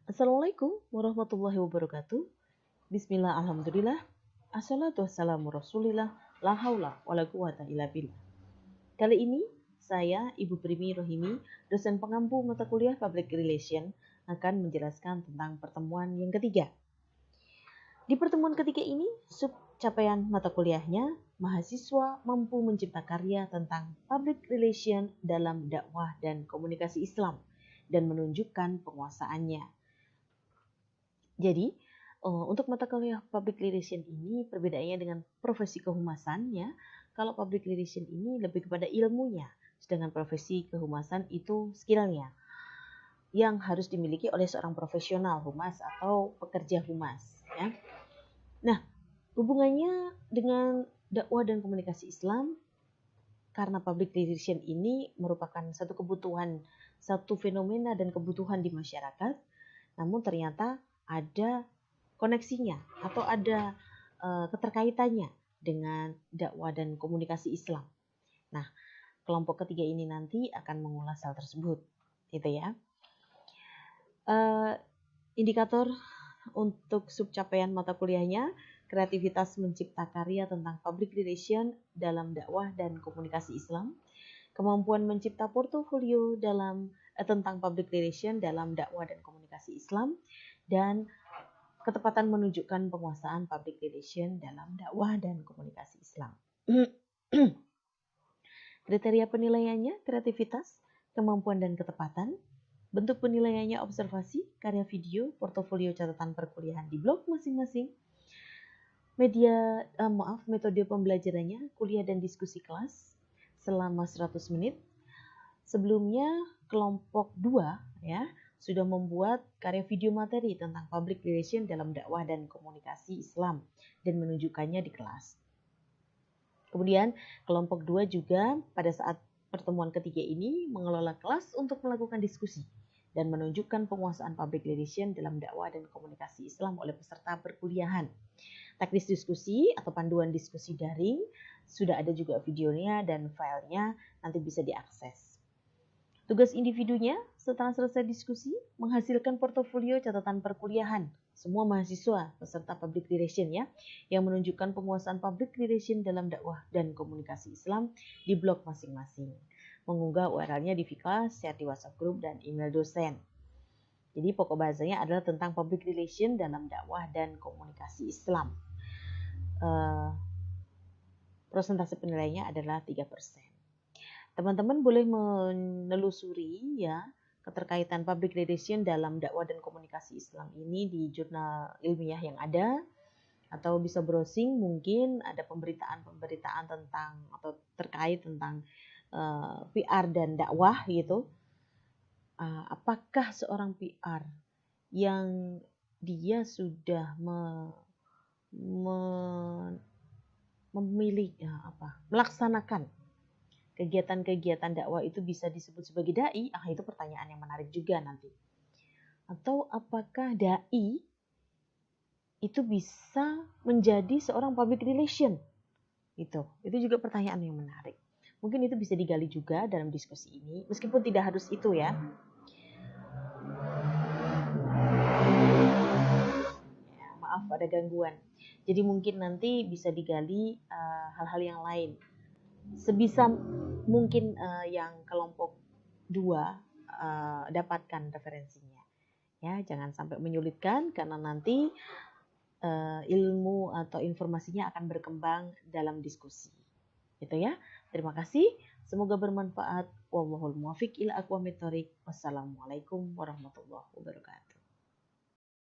Assalamualaikum warahmatullahi wabarakatuh. Bismillah, alhamdulillah. Assalatu wassalamu rasulillah. La haula wa la quwata illa billah. Kali ini saya, Ibu Primi Rohimi, dosen pengampu mata kuliah Public Relation, akan menjelaskan tentang pertemuan yang ketiga. Di pertemuan ketiga ini, sub capaian mata kuliahnya, mahasiswa mampu mencipta karya tentang Public Relation dalam dakwah dan komunikasi Islam dan menunjukkan penguasaannya. Jadi, untuk mata kuliah Public Relation ini perbedaannya dengan profesi kehumasan ya. Kalau Public Relation ini lebih kepada ilmunya, sedangkan profesi kehumasan itu skillnya yang harus dimiliki oleh seorang profesional humas atau pekerja humas ya. Nah, hubungannya dengan dakwah dan komunikasi Islam karena Public Relation ini merupakan satu kebutuhan, satu fenomena dan kebutuhan di masyarakat, namun ternyata ada koneksinya atau ada keterkaitannya dengan dakwah dan komunikasi Islam. Nah, kelompok ketiga ini nanti akan mengulas hal tersebut, gitu ya. Indikator untuk subcapaian mata kuliahnya, kreativitas mencipta karya tentang public relation dalam dakwah dan komunikasi Islam, kemampuan mencipta portofolio tentang public relation dalam dakwah dan komunikasi Islam, dan ketepatan menunjukkan penguasaan public relation dalam dakwah dan komunikasi Islam. Kriteria penilaiannya kreativitas, kemampuan dan ketepatan. Bentuk penilaiannya observasi, karya video, portofolio catatan perkuliahan di blog masing-masing. Metode pembelajarannya kuliah dan diskusi kelas selama 100 menit. Sebelumnya kelompok 2 ya sudah membuat karya video materi tentang public relation dalam dakwah dan komunikasi Islam dan menunjukkannya di kelas. Kemudian kelompok 2 juga pada saat pertemuan ketiga ini mengelola kelas untuk melakukan diskusi dan menunjukkan penguasaan public relation dalam dakwah dan komunikasi Islam oleh peserta perkuliahan. Teknis diskusi atau panduan diskusi daring sudah ada juga videonya dan filenya, nanti bisa diakses. Tugas individunya setelah selesai diskusi menghasilkan portofolio catatan perkuliahan semua mahasiswa peserta public relation ya, yang menunjukkan penguasaan public relation dalam dakwah dan komunikasi Islam di blog masing-masing. Mengunggah URL-nya di Vika, share di WhatsApp group dan email dosen. Jadi pokok bahasanya adalah tentang public relation dalam dakwah dan komunikasi Islam. Persentase penilaiannya adalah 3%. Teman-teman boleh menelusuri ya keterkaitan public relation dalam dakwah dan komunikasi Islam ini di jurnal ilmiah yang ada, atau bisa browsing, mungkin ada pemberitaan tentang atau terkait tentang PR dan dakwah gitu. Apakah seorang PR yang dia sudah melaksanakan kegiatan-kegiatan dakwah itu bisa disebut sebagai dai? Itu pertanyaan yang menarik juga nanti. Atau apakah dai itu bisa menjadi seorang public relation? Itu juga pertanyaan yang menarik. Mungkin itu bisa digali juga dalam diskusi ini, meskipun tidak harus itu ya. Maaf ada gangguan. Jadi mungkin nanti bisa digali hal-hal yang lain. Sebisa mungkin yang kelompok 2 dapatkan referensinya. Ya, jangan sampai menyulitkan karena nanti ilmu atau informasinya akan berkembang dalam diskusi. Gitu ya. Terima kasih. Semoga bermanfaat. Wallahul muwaffiq ila aqwamit thoriq. Wassalamualaikum warahmatullahi wabarakatuh.